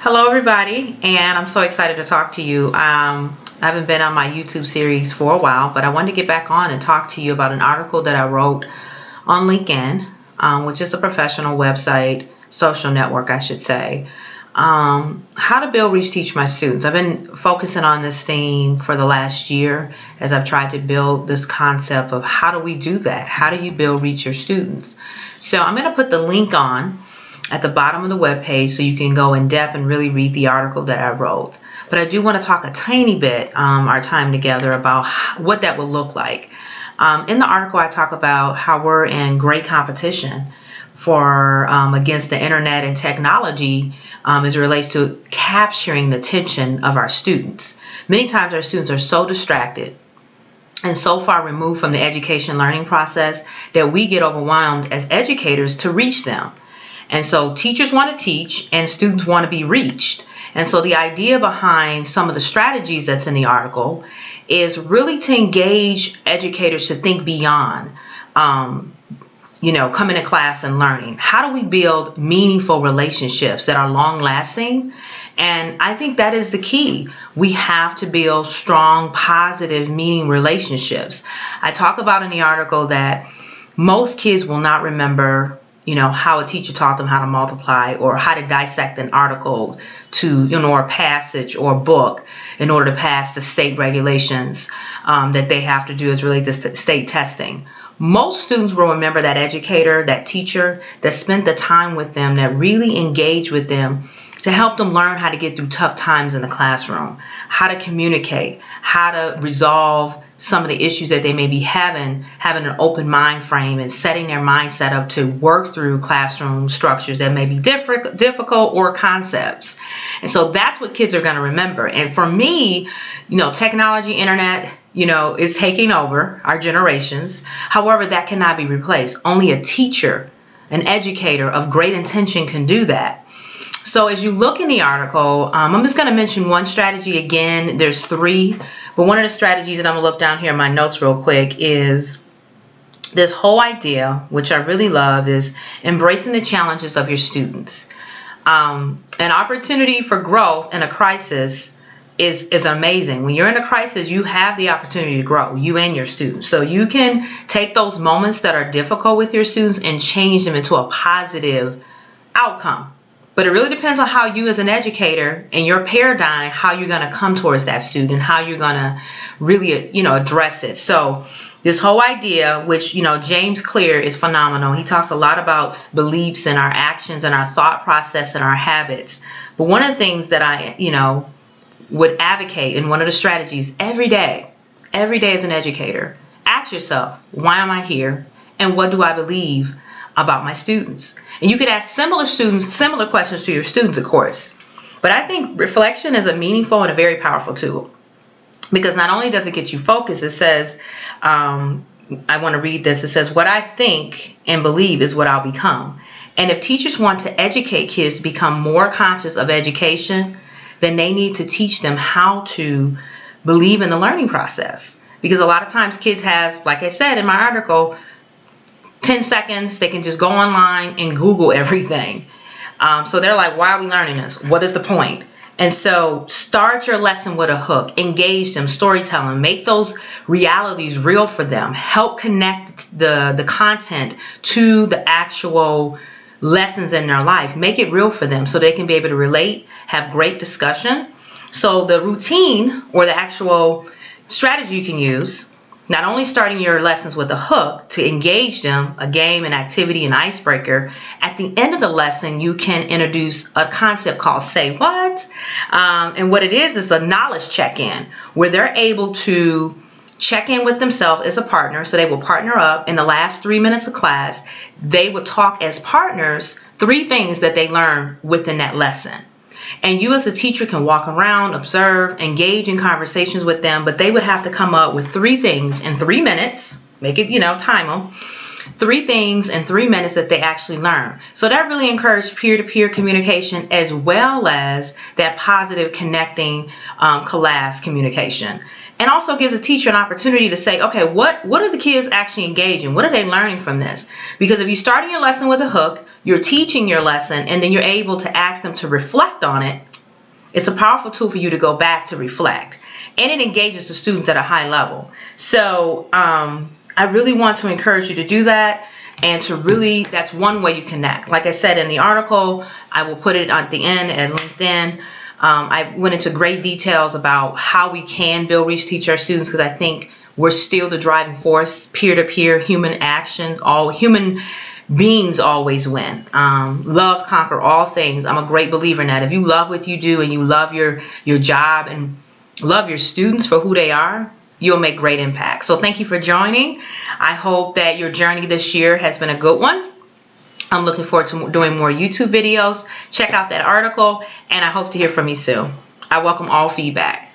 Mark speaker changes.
Speaker 1: Hello, everybody, and I'm so excited to talk to you. I haven't been on my YouTube series for a while, but I wanted to get back on and talk to you about an article that I wrote on Linkedln, which is a professional website, social network, I should say. How to build reach teach my students. I've been focusing on this theme for the last year as I've tried to build this concept of how do we do that? How do you build reach your students? So I'm going to put the link on at the bottom of the web page so you can go in depth and really read the article that I wrote. But I do want to talk a tiny bit our time together about what that will look like. In the article I talk about how we're in great competition for against the internet and technology as it relates to capturing the attention of our students. Many times our students are so distracted and so far removed from the education learning process that we get overwhelmed as educators to reach them. And so teachers want to teach and students want to be reached. And so the idea behind some of the strategies that's in the article is really to engage educators to think beyond, coming to class and learning. How do we build meaningful relationships that are long lasting? And I think that is the key. We have to build strong, positive, meaning relationships. I talk about in the article that most kids will not remember how a teacher taught them how to multiply or how to dissect an article to, or a passage or a book in order to pass the state regulations that they have to do as relates to state testing. Most students will remember that educator, that teacher that spent the time with them, that really engaged with them to help them learn how to get through tough times in the classroom, how to communicate, how to resolve some of the issues that they may be having an open mind frame and setting their mindset up to work through classroom structures that may be difficult or concepts. And so that's what kids are going to remember. And for me, technology, internet, is taking over our generations. However, that cannot be replaced. Only a teacher, an educator of great intention can do that. So as you look in the article, I'm just going to mention one strategy again. There's three, but one of the strategies that I'm going to look down here in my notes real quick is this whole idea, which I really love, is embracing the challenges of your students. An opportunity for growth in a crisis is amazing. When you're in a crisis, you have the opportunity to grow, you and your students. So you can take those moments that are difficult with your students and change them into a positive outcome. But it really depends on how you as an educator and your paradigm, how you're going to come towards that student, how you're going to really, address it. So this whole idea, which, James Clear is phenomenal. He talks a lot about beliefs and our actions and our thought process and our habits. But one of the things that I, would advocate in one of the strategies every day as an educator, ask yourself, why am I here? And what do I believe about my students? And you could ask similar questions to your students, of course. But I think reflection is a meaningful and a very powerful tool, because not only does it get you focused, it says, I want to read this. It says, what I think and believe is what I'll become. And if teachers want to educate kids to become more conscious of education, then they need to teach them how to believe in the learning process. Because a lot of times kids have, like I said in my article, 10 seconds, they can just go online and Google everything. So they're like, why are we learning this? What is the point? And so start your lesson with a hook, engage them, storytelling, make those realities real for them, help connect the content to the actual lessons in their life, make it real for them so they can be able to relate, have great discussion. So the routine or the actual strategy you can use, not only starting your lessons with a hook to engage them, a game, an activity, an icebreaker, at the end of the lesson, you can introduce a concept called Say What? And what it is a knowledge check-in where they're able to check in with themselves as a partner. So they will partner up in the last 3 minutes of class. They would talk as partners 3 things that they learned within that lesson. And you as a teacher can walk around, observe, engage in conversations with them, but they would have to come up with 3 things in 3 minutes Make it, time them. 3 things in 3 minutes that they actually learn. So that really encouraged peer-to-peer communication, as well as that positive connecting class communication. And also gives a teacher an opportunity to say, okay, what are the kids actually engaging? What are they learning from this? Because if you're starting your lesson with a hook, you're teaching your lesson, and then you're able to ask them to reflect on it, it's a powerful tool for you to go back to reflect. And it engages the students at a high level. So I really want to encourage you to do that, and to really, that's one way you connect. Like I said in the article, I will put it at the end at LinkedIn. I went into great details about how we can build reach, teach our students, because I think we're still the driving force. Peer-to-peer, human actions, all human beings always win. Love conquer all things. I'm a great believer in that. If you love what you do and you love your job and love your students for who they are, you'll make great impact. So thank you for joining. I hope that your journey this year has been a good one. I'm looking forward to doing more YouTube videos. Check out that article, and I hope to hear from you soon. I welcome all feedback.